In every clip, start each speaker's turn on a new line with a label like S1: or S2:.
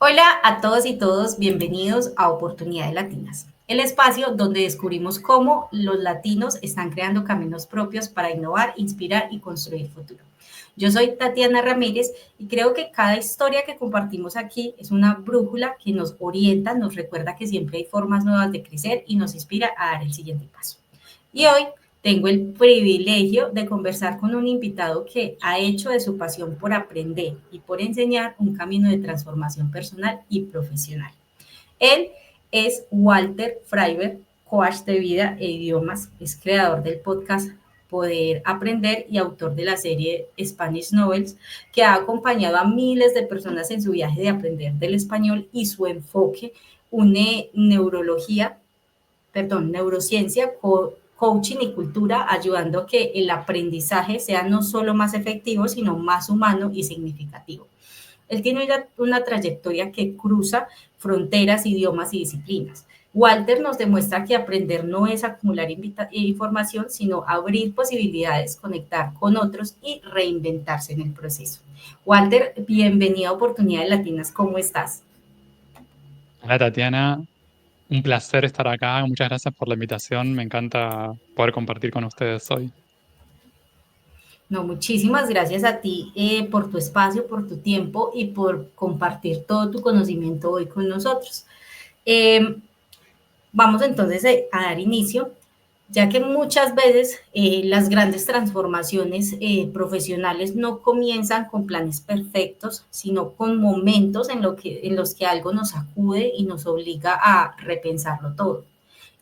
S1: Hola a todos y todos, bienvenidos a Oportunidades Latinas, el espacio donde descubrimos cómo los latinos están creando caminos propios para innovar, inspirar y construir futuro. Yo soy Tatiana Ramírez y creo que cada historia que compartimos aquí es una brújula que nos orienta, nos recuerda que siempre hay formas nuevas de crecer y nos inspira a dar el siguiente paso. Y hoy tengo el privilegio de conversar con un invitado que ha hecho de su pasión por aprender y por enseñar un camino de transformación personal y profesional. Él es Walter Freiberg, coach de vida e idiomas, es creador del podcast Poder Aprender y autor de la serie Spanish Novels, que ha acompañado a miles de personas en su viaje de aprender del español y su enfoque une neurociencia, coaching y cultura, ayudando a que el aprendizaje sea no solo más efectivo, sino más humano y significativo. Él tiene una trayectoria que cruza fronteras, idiomas y disciplinas. Walter nos demuestra que aprender no es acumular información, sino abrir posibilidades, conectar con otros y reinventarse en el proceso. Walter, bienvenido a Oportunidades Latinas, ¿cómo estás?
S2: Hola Tatiana, un placer estar acá. Muchas gracias por la invitación. Me encanta poder compartir con ustedes hoy.
S1: No, muchísimas gracias a ti por tu espacio, por tu tiempo y por compartir todo tu conocimiento hoy con nosotros. Eh, Vamos entonces a dar inicio, ya que muchas veces las grandes transformaciones profesionales no comienzan con planes perfectos, sino con momentos en los que algo nos sacude y nos obliga a repensarlo todo.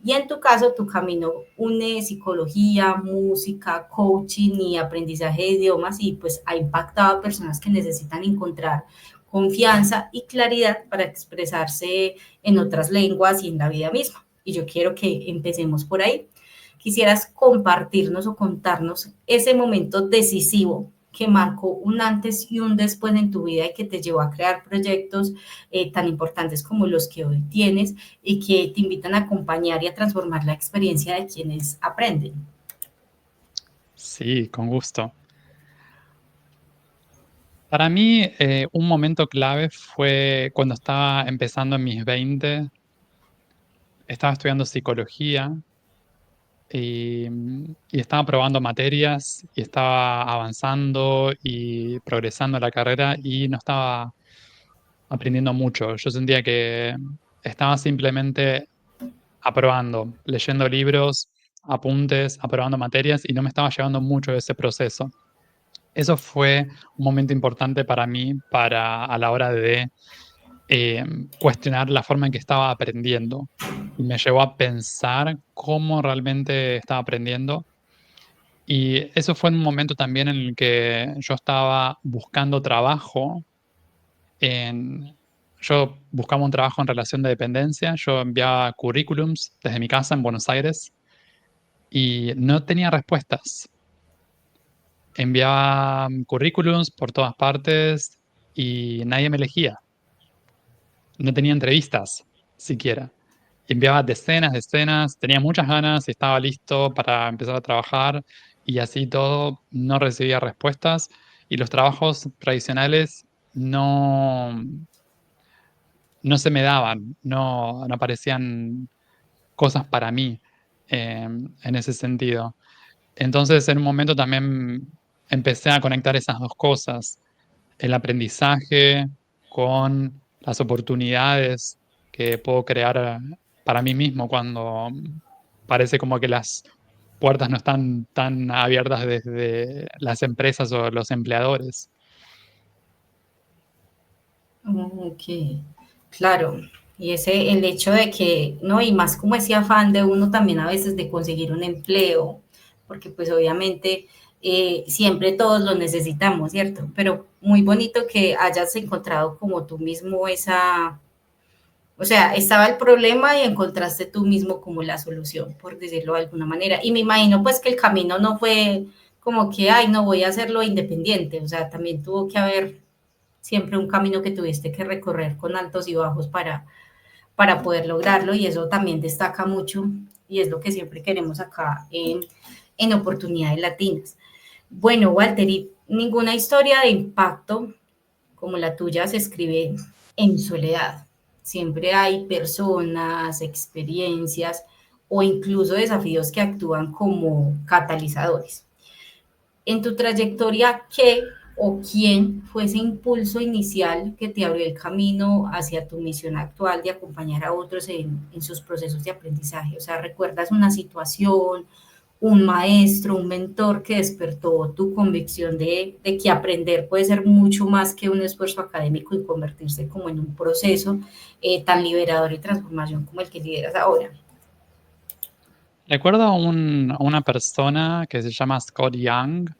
S1: Y en tu caso, tu camino une psicología, música, coaching y aprendizaje de idiomas y pues ha impactado a personas que necesitan encontrar confianza y claridad para expresarse en otras lenguas y en la vida misma. Y yo quiero que empecemos por ahí. Quisieras compartirnos o contarnos ese momento decisivo que marcó un antes y un después en tu vida y que te llevó a crear proyectos tan importantes como los que hoy tienes y que te invitan a acompañar y a transformar la experiencia de quienes aprenden.
S2: Sí, con gusto. Para mí, un momento clave fue cuando estaba empezando en mis 20. Estaba estudiando psicología y estaba probando materias y estaba avanzando y progresando en la carrera y no estaba aprendiendo mucho. Yo sentía que estaba simplemente aprobando, leyendo libros, apuntes, aprobando materias y no me estaba llevando mucho de ese proceso. Eso fue un momento importante para mí a la hora de eh, cuestionar la forma en que estaba aprendiendo y me llevó a pensar cómo realmente estaba aprendiendo. Y eso fue un momento también en el que yo estaba buscando trabajo. En, yo buscaba un trabajo en relación de dependencia, yo enviaba currículums desde mi casa en Buenos Aires y no tenía respuestas. Enviaba currículums por todas partes y nadie me elegía. No tenía entrevistas siquiera. Enviaba decenas, tenía muchas ganas y estaba listo para empezar a trabajar y así todo, no recibía respuestas y los trabajos tradicionales no se me daban, no aparecían cosas para mí en ese sentido. Entonces, en un momento también empecé a conectar esas dos cosas, el aprendizaje con las oportunidades que puedo crear para mí mismo cuando parece como que las puertas no están tan abiertas desde las empresas o los empleadores.
S1: Ok, claro. Y ese, el hecho de que, no, y más como ese afán de uno también a veces de conseguir un empleo, porque pues obviamente siempre todos lo necesitamos, ¿cierto? Pero muy bonito que hayas encontrado como tú mismo esa, o sea, estaba el problema y encontraste tú mismo como la solución, por decirlo de alguna manera. Y me imagino pues que el camino no fue como que, ay, no voy a hacerlo independiente, o sea, también tuvo que haber siempre un camino que tuviste que recorrer con altos y bajos para poder lograrlo y eso también destaca mucho y es lo que siempre queremos acá en Oportunidades Latinas. Bueno, Walter, y ninguna historia de impacto como la tuya se escribe en soledad. Siempre hay personas, experiencias o incluso desafíos que actúan como catalizadores. En tu trayectoria, ¿qué o quién fue ese impulso inicial que te abrió el camino hacia tu misión actual de acompañar a otros en sus procesos de aprendizaje? O sea, ¿recuerdas una situación, un maestro, un mentor que despertó tu convicción de que aprender puede ser mucho más que un esfuerzo académico y convertirse como en un proceso tan liberador y transformación como el que lideras ahora?
S2: Recuerdo a una persona que se llama Scott Young,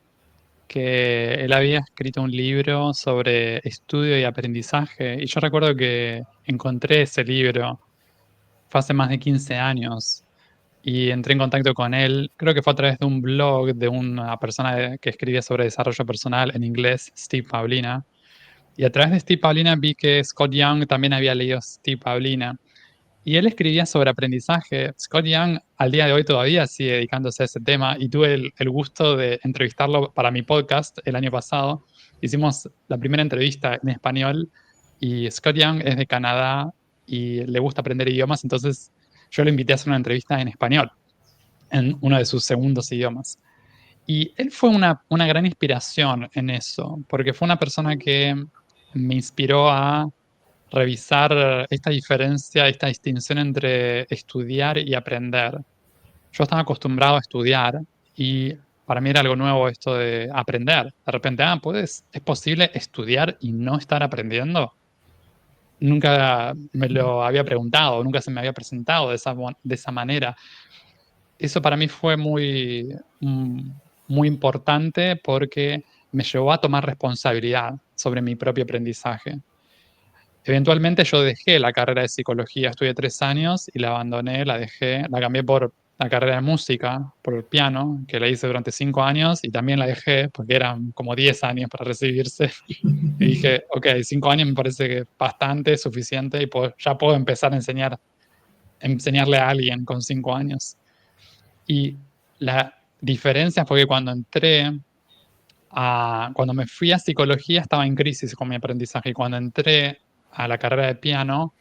S2: que él había escrito un libro sobre estudio y aprendizaje, y yo recuerdo que encontré ese libro, fue hace más de 15 años, y entré en contacto con él, creo que fue a través de un blog de una persona que escribía sobre desarrollo personal en inglés, Steve Pavlina, y a través de Steve Pavlina vi que Scott Young también había leído Steve Pavlina, y él escribía sobre aprendizaje. Scott Young al día de hoy todavía sigue dedicándose a ese tema y tuve el gusto de entrevistarlo para mi podcast el año pasado. Hicimos la primera entrevista en español y Scott Young es de Canadá y le gusta aprender idiomas, entonces yo lo invité a hacer una entrevista en español, en uno de sus segundos idiomas. Y él fue una gran inspiración en eso, porque fue una persona que me inspiró a revisar esta diferencia, esta distinción entre estudiar y aprender. Yo estaba acostumbrado a estudiar y para mí era algo nuevo esto de aprender. De repente, ¿es posible estudiar y no estar aprendiendo? Nunca me lo había preguntado, nunca se me había presentado de esa manera. Eso para mí fue muy importante porque me llevó a tomar responsabilidad sobre mi propio aprendizaje. Eventualmente yo dejé la carrera de psicología, estudié 3 años y la abandoné, la dejé, la cambié por la carrera de música, por el piano, que la hice durante 5 años y también la dejé porque eran como 10 años para recibirse. Y dije, ok, 5 años me parece que bastante, suficiente y ya puedo empezar a enseñarle a alguien con 5 años. Y la diferencia fue que cuando me fui a psicología estaba en crisis con mi aprendizaje y cuando entré a la carrera de piano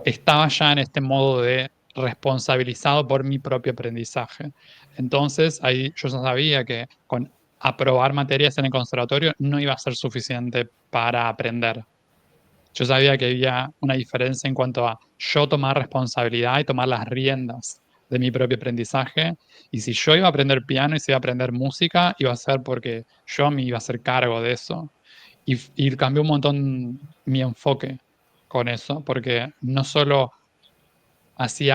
S2: estaba ya en este modo de responsabilizado por mi propio aprendizaje. Entonces ahí yo ya sabía que con aprobar materias en el conservatorio no iba a ser suficiente para aprender. Yo sabía que había una diferencia en cuanto a yo tomar responsabilidad y tomar las riendas de mi propio aprendizaje. Y si yo iba a aprender piano y si iba a aprender música, iba a ser porque yo me iba a hacer cargo de eso. Y cambió un montón mi enfoque con eso, porque no solo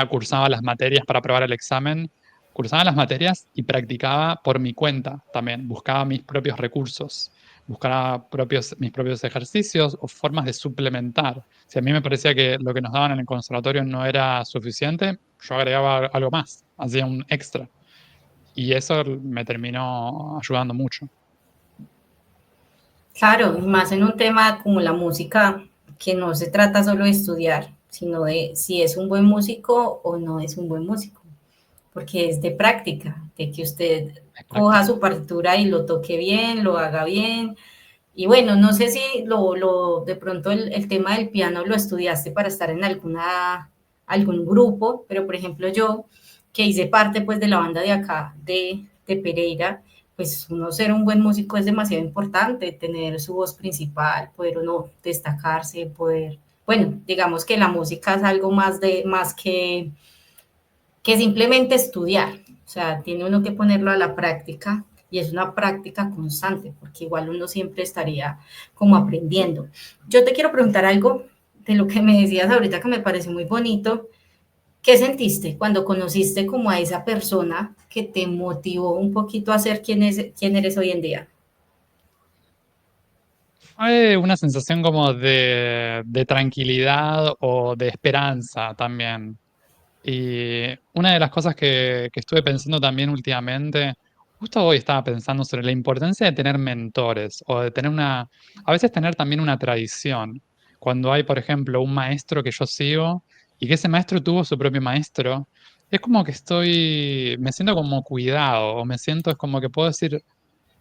S2: cursaba las materias para aprobar el examen, cursaba las materias y practicaba por mi cuenta también, buscaba mis propios recursos, buscaba mis propios ejercicios o formas de suplementar. Si a mí me parecía que lo que nos daban en el conservatorio no era suficiente, yo agregaba algo más, hacía un extra. Y eso me terminó ayudando mucho.
S1: Claro, más en un tema como la música, que no se trata solo de estudiar, sino de si es un buen músico o no es un buen músico, porque es de práctica, de que usted
S2: Es
S1: coja
S2: práctica.
S1: su partitura y lo toque bien, lo haga bien. Y bueno, no sé si de pronto el tema del piano lo estudiaste para estar en algún grupo, pero por ejemplo yo, que hice parte pues de la banda de acá, de Pereira, pues uno ser un buen músico es demasiado importante, tener su voz principal, poder uno destacarse, poder, bueno, digamos que la música es algo más que simplemente estudiar. O sea, tiene uno que ponerlo a la práctica y es una práctica constante, porque igual uno siempre estaría como aprendiendo. Yo te quiero preguntar algo de lo que me decías ahorita que me parece muy bonito. ¿Qué sentiste cuando conociste como a esa persona que te motivó un poquito a ser quién eres hoy en día?
S2: Fue una sensación como de tranquilidad o de esperanza también. Y una de las cosas que estuve pensando también últimamente, justo hoy estaba pensando sobre la importancia de tener mentores o de a veces tener también una tradición. Cuando hay, por ejemplo, un maestro que yo sigo y que ese maestro tuvo su propio maestro, es como que me siento como cuidado o me siento, es como que puedo decir,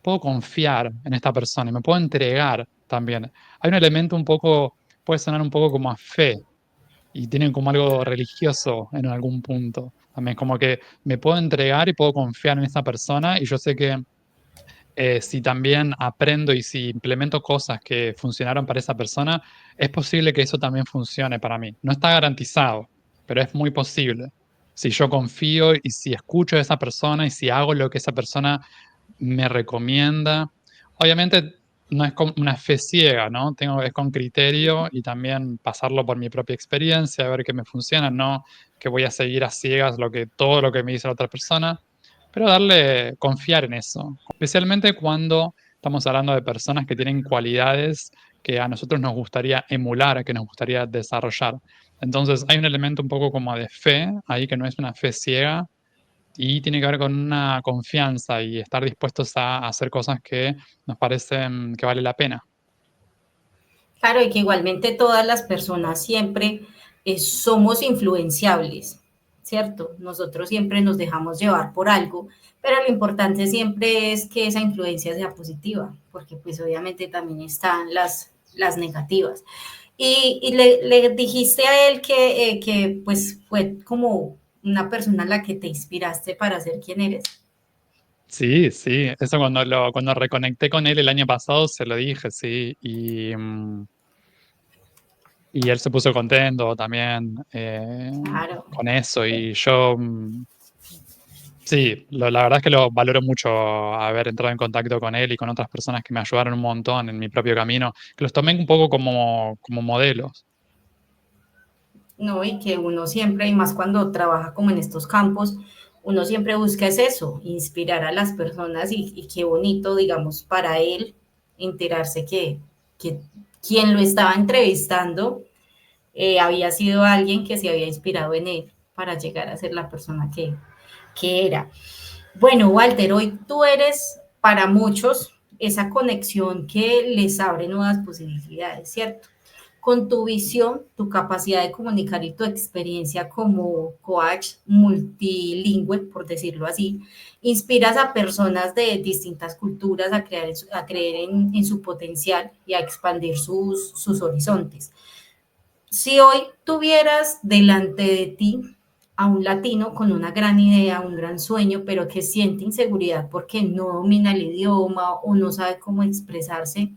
S2: puedo confiar en esta persona y me puedo entregar también. Hay un elemento un poco puede sonar un poco como a fe y tienen como algo religioso en algún punto. También como que me puedo entregar y puedo confiar en esa persona y yo sé que si también aprendo y si implemento cosas que funcionaron para esa persona, es posible que eso también funcione para mí. No está garantizado, pero es muy posible. Si yo confío y si escucho a esa persona y si hago lo que esa persona me recomienda. Obviamente no es con una fe ciega, ¿no? Es con criterio y también pasarlo por mi propia experiencia, a ver qué me funciona, no que voy a seguir a ciegas todo lo que me dice la otra persona, pero confiar en eso, especialmente cuando estamos hablando de personas que tienen cualidades que a nosotros nos gustaría emular, que nos gustaría desarrollar. Entonces hay un elemento un poco como de fe ahí que no es una fe ciega, y tiene que ver con una confianza y estar dispuestos a hacer cosas que nos parecen que vale la pena.
S1: Claro, y que igualmente todas las personas siempre somos influenciables, ¿cierto? Nosotros siempre nos dejamos llevar por algo, pero lo importante siempre es que esa influencia sea positiva, porque pues obviamente también están las negativas. Y le dijiste a él que pues fue como una persona a la que te inspiraste para ser quien eres.
S2: Sí, sí, eso cuando reconecté con él el año pasado se lo dije, sí, y él se puso contento también
S1: Claro.
S2: con eso y yo, sí, la verdad es que lo valoro mucho haber entrado en contacto con él y con otras personas que me ayudaron un montón en mi propio camino, que los tomé un poco como modelos.
S1: No, y que uno siempre, y más cuando trabaja como en estos campos, uno siempre busca es eso, inspirar a las personas y qué bonito, digamos, para él enterarse que quien lo estaba entrevistando había sido alguien que se había inspirado en él para llegar a ser la persona que era. Bueno, Walter, hoy tú eres para muchos esa conexión que les abre nuevas posibilidades, ¿cierto? Con tu visión, tu capacidad de comunicar y tu experiencia como coach multilingüe, por decirlo así, inspiras a personas de distintas culturas a creer en su potencial y a expandir sus horizontes. Si hoy tuvieras delante de ti a un latino con una gran idea, un gran sueño, pero que siente inseguridad porque no domina el idioma o no sabe cómo expresarse,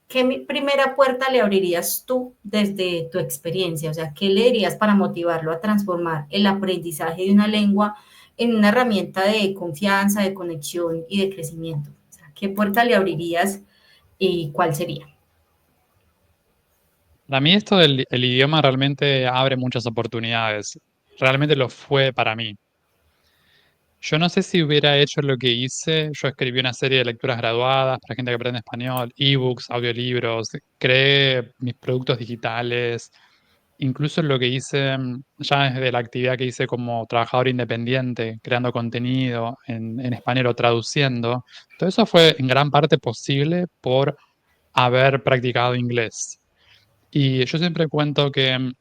S1: ¿qué primera puerta le abrirías tú desde tu experiencia? O sea, ¿qué le dirías para motivarlo a transformar el aprendizaje de una lengua en una herramienta de confianza, de conexión y de crecimiento? O sea, ¿qué puerta le abrirías y cuál sería?
S2: Para mí esto del el idioma realmente abre muchas oportunidades. Realmente lo fue para mí. Yo no sé si hubiera hecho lo que hice. Yo escribí una serie de lecturas graduadas para gente que aprende español, ebooks, audiolibros, creé mis productos digitales, incluso lo que hice ya desde la actividad que hice como trabajador independiente, creando contenido en español o traduciendo. Todo eso fue en gran parte posible por haber practicado inglés. Y yo siempre cuento que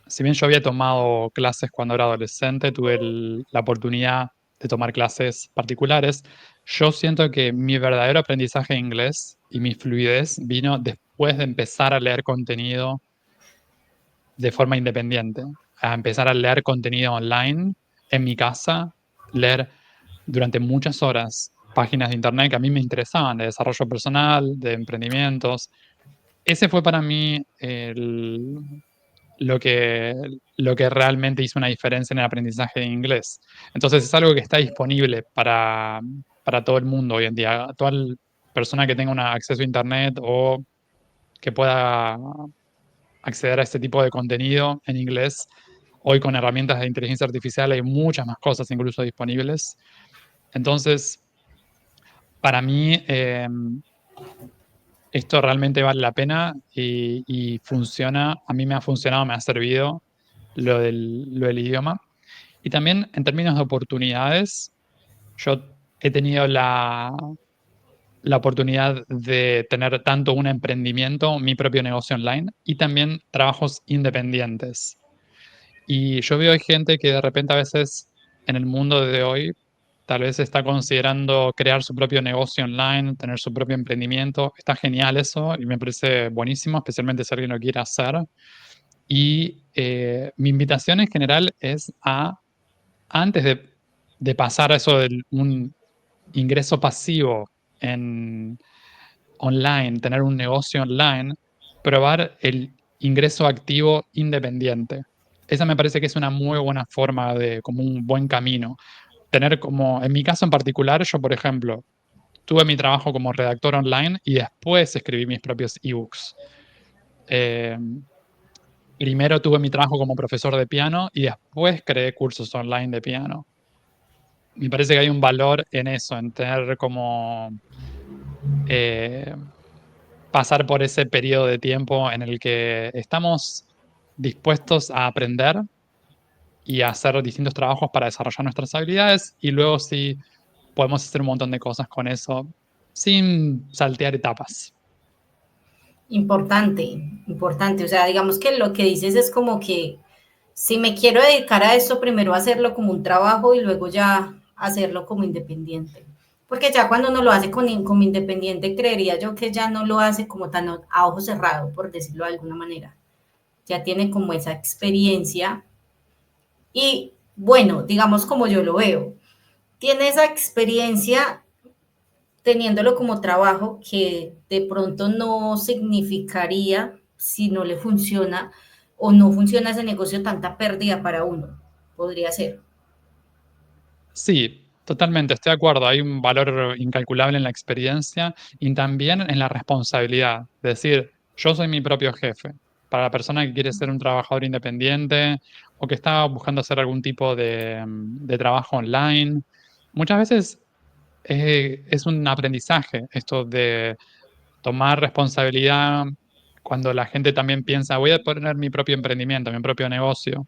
S2: si bien yo había tomado clases cuando era adolescente, tuve la oportunidad de tomar clases particulares, yo siento que mi verdadero aprendizaje de inglés y mi fluidez vino después de empezar a leer contenido de forma independiente, a empezar a leer contenido online en mi casa, leer durante muchas horas páginas de internet que a mí me interesaban, de desarrollo personal, de emprendimientos. Ese fue para mí lo que, lo que realmente hizo una diferencia en el aprendizaje de inglés. Entonces es algo que está disponible para todo el mundo hoy en día. Toda persona que tenga un acceso a Internet o que pueda acceder a este tipo de contenido en inglés, hoy con herramientas de inteligencia artificial hay muchas más cosas incluso disponibles. Entonces, para mí, esto realmente vale la pena y funciona. A mí me ha funcionado, me ha servido lo del idioma. Y también en términos de oportunidades, yo he tenido la oportunidad de tener tanto un emprendimiento, mi propio negocio online, y también trabajos independientes. Y yo veo gente que de repente a veces en el mundo de hoy tal vez está considerando crear su propio negocio online, tener su propio emprendimiento. Está genial eso y me parece buenísimo, especialmente si alguien lo quiere hacer. Y mi invitación en general es antes de pasar a eso de un ingreso pasivo en online, tener un negocio online, probar el ingreso activo independiente. Esa me parece que es una muy buena forma de, como un buen camino. Tener como, en mi caso en particular, yo por ejemplo, tuve mi trabajo como redactor online y después escribí mis propios ebooks. Eh, Primero tuve mi trabajo como profesor de piano y después creé cursos online de piano. Me parece que hay un valor en eso, en tener como eh, pasar por ese periodo de tiempo en el que estamos dispuestos a aprender y a hacer distintos trabajos para desarrollar nuestras habilidades y luego sí podemos hacer un montón de cosas con eso sin saltear etapas.
S1: Importante, importante. O sea, digamos que lo que dices es como que si me quiero dedicar a esto, primero hacerlo como un trabajo y luego ya hacerlo como independiente. Porque ya cuando uno lo hace como independiente, creería yo que ya no lo hace como tan a ojo cerrado, por decirlo de alguna manera. Ya tiene como esa experiencia y bueno, digamos como yo lo veo, tiene esa experiencia teniéndolo como trabajo que de pronto no significaría, si no le funciona o no funciona ese negocio, tanta pérdida para uno. Podría ser.
S2: Sí, totalmente, estoy de acuerdo. Hay un valor incalculable en la experiencia y también en la responsabilidad. Es decir, yo soy mi propio jefe. Para la persona que quiere ser un trabajador independiente o que está buscando hacer algún tipo de trabajo online, muchas veces es un aprendizaje esto de tomar responsabilidad cuando la gente también piensa, voy a poner mi propio emprendimiento, mi propio negocio.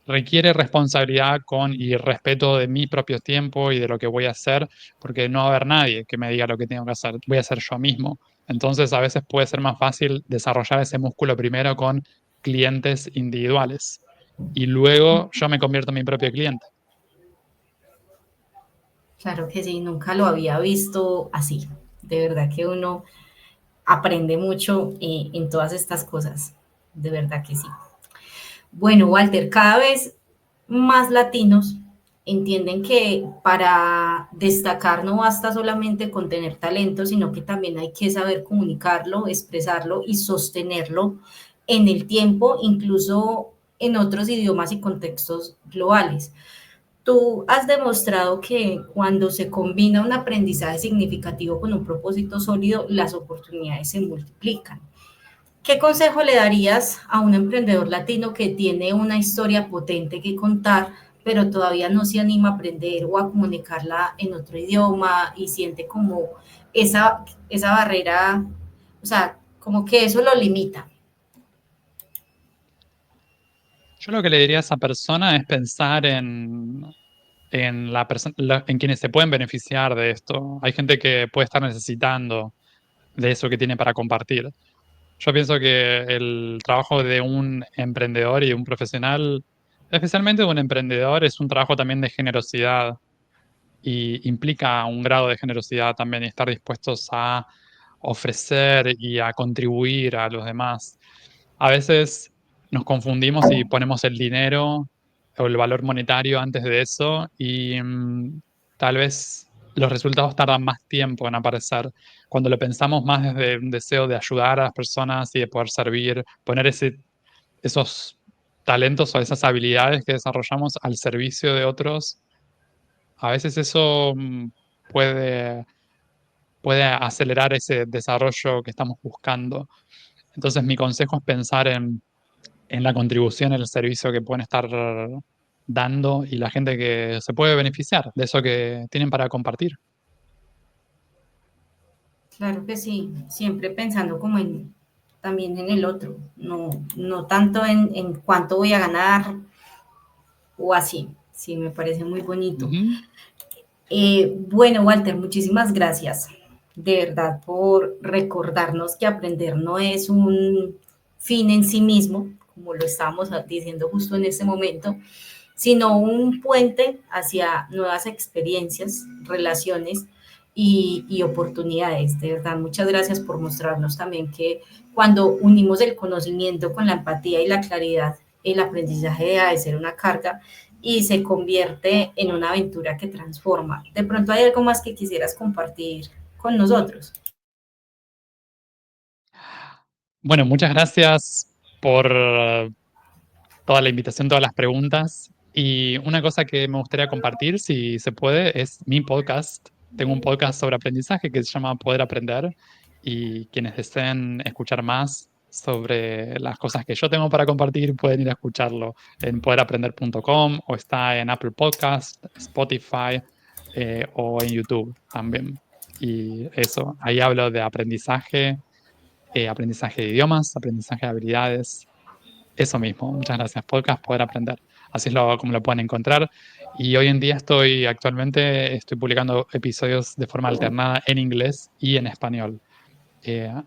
S2: Requiere responsabilidad con y respeto de mi propio tiempo y de lo que voy a hacer, porque no va a haber nadie que me diga lo que tengo que hacer, voy a hacer yo mismo. Entonces, a veces puede ser más fácil desarrollar ese músculo primero con clientes individuales y luego yo me convierto en mi propio cliente.
S1: Claro que sí, nunca lo había visto así. De verdad que uno aprende mucho en todas estas cosas. De verdad que sí. Bueno, Walter, cada vez más latinos entienden que para destacar no basta solamente con tener talento, sino que también hay que saber comunicarlo, expresarlo y sostenerlo en el tiempo, incluso en otros idiomas y contextos globales. Tú has demostrado que cuando se combina un aprendizaje significativo con un propósito sólido, las oportunidades se multiplican. ¿Qué consejo le darías a un emprendedor latino que tiene una historia potente que contar, pero todavía no se anima a aprender o a comunicarla en otro idioma y siente como esa barrera, o sea, como que eso lo limita?
S2: Yo lo que le diría a esa persona es pensar en quienes se pueden beneficiar de esto. Hay gente que puede estar necesitando de eso que tiene para compartir. Yo pienso que el trabajo de un emprendedor y de un profesional, especialmente de un emprendedor, es un trabajo también de generosidad y implica un grado de generosidad también y estar dispuestos a ofrecer y a contribuir a los demás. A veces nos confundimos y ponemos el dinero o el valor monetario antes de eso y tal vez los resultados tardan más tiempo en aparecer. Cuando lo pensamos más desde un deseo de ayudar a las personas y de poder servir, poner esos talentos o esas habilidades que desarrollamos al servicio de otros, a veces eso puede, puede acelerar ese desarrollo que estamos buscando. Entonces mi consejo es pensar en la contribución, en el servicio que pueden estar dando y la gente que se puede beneficiar de eso que tienen para compartir.
S1: Claro que sí, siempre pensando como en también en el otro, no tanto en cuánto voy a ganar o así. Sí, me parece muy bonito.
S2: Ujú.
S1: Bueno, Walter, muchísimas gracias de verdad por recordarnos que aprender no es un fin en sí mismo, como lo estábamos diciendo justo en este momento, sino un puente hacia nuevas experiencias, relaciones y oportunidades. De verdad, muchas gracias por mostrarnos también que cuando unimos el conocimiento con la empatía y la claridad, el aprendizaje deja de ser una carga y se convierte en una aventura que transforma. De pronto hay algo más que quisieras compartir con nosotros.
S2: Bueno, muchas gracias por toda la invitación, todas las preguntas. Y una cosa que me gustaría compartir, si se puede, es mi podcast. Tengo un podcast sobre aprendizaje que se llama Poder Aprender y quienes deseen escuchar más sobre las cosas que yo tengo para compartir pueden ir a escucharlo en poderaprender.com o está en Apple Podcast, Spotify o en YouTube también. Y eso, ahí hablo de aprendizaje, aprendizaje de idiomas, aprendizaje de habilidades, eso mismo, muchas gracias. Podcast Poder Aprender. Así es como lo pueden encontrar. Y hoy en día actualmente estoy publicando episodios de forma alternada en inglés y en español.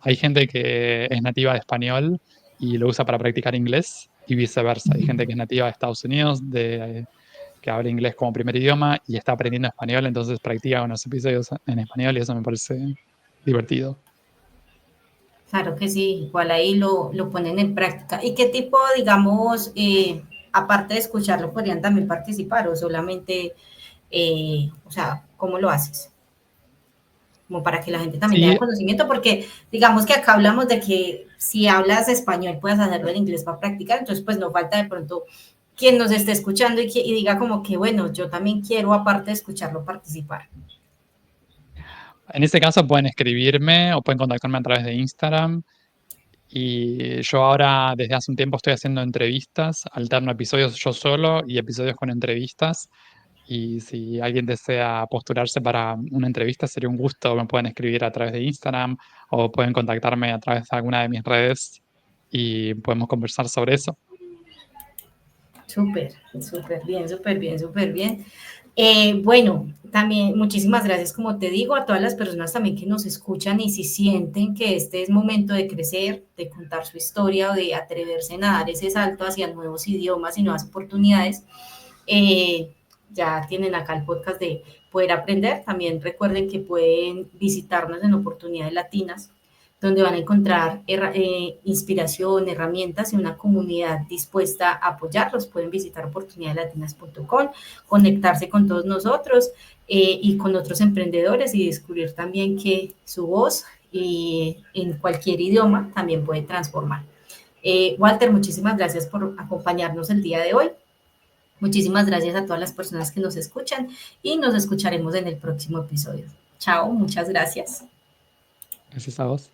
S2: Hay gente que es nativa de español y lo usa para practicar inglés y viceversa. Hay gente que es nativa de Estados Unidos, que habla inglés como primer idioma y está aprendiendo español, entonces practica unos episodios en español y eso me parece divertido.
S1: Claro que sí, igual ahí lo ponen en práctica. ¿Y qué tipo, digamos, aparte de escucharlo, podrían también participar o solamente, o sea, cómo lo haces? Como para que la gente también tenga
S2: Sí,
S1: conocimiento, porque digamos que acá hablamos de que si hablas español puedes hacerlo en inglés para practicar, entonces pues no falta de pronto quien nos esté escuchando y diga como que, bueno, yo también quiero, aparte de escucharlo, participar.
S2: en ese caso pueden escribirme o pueden contactarme a través de Instagram. Y yo ahora, desde hace un tiempo, estoy haciendo entrevistas, alterno episodios yo solo y episodios con entrevistas. Y si alguien desea postularse para una entrevista, sería un gusto. Me pueden escribir a través de Instagram o pueden contactarme a través de alguna de mis redes y podemos conversar sobre eso.
S1: Súper, súper bien, súper bien, súper bien. Bueno, también muchísimas gracias, como te digo, a todas las personas también que nos escuchan y si sienten que este es momento de crecer, de contar su historia o de atreverse a dar ese salto hacia nuevos idiomas y nuevas oportunidades, eh, ya tienen acá el podcast de Poder Aprender. También recuerden que pueden visitarnos en Oportunidades Latinas, donde van a encontrar inspiración, herramientas y una comunidad dispuesta a apoyarlos. Pueden visitar oportunidadeslatinas.com, conectarse con todos nosotros y con otros emprendedores y descubrir también que su voz en cualquier idioma también puede transformar. Walter, muchísimas gracias por acompañarnos el día de hoy. Muchísimas gracias a todas las personas que nos escuchan y nos escucharemos en el próximo episodio. Chao, muchas gracias.
S2: Gracias a vos.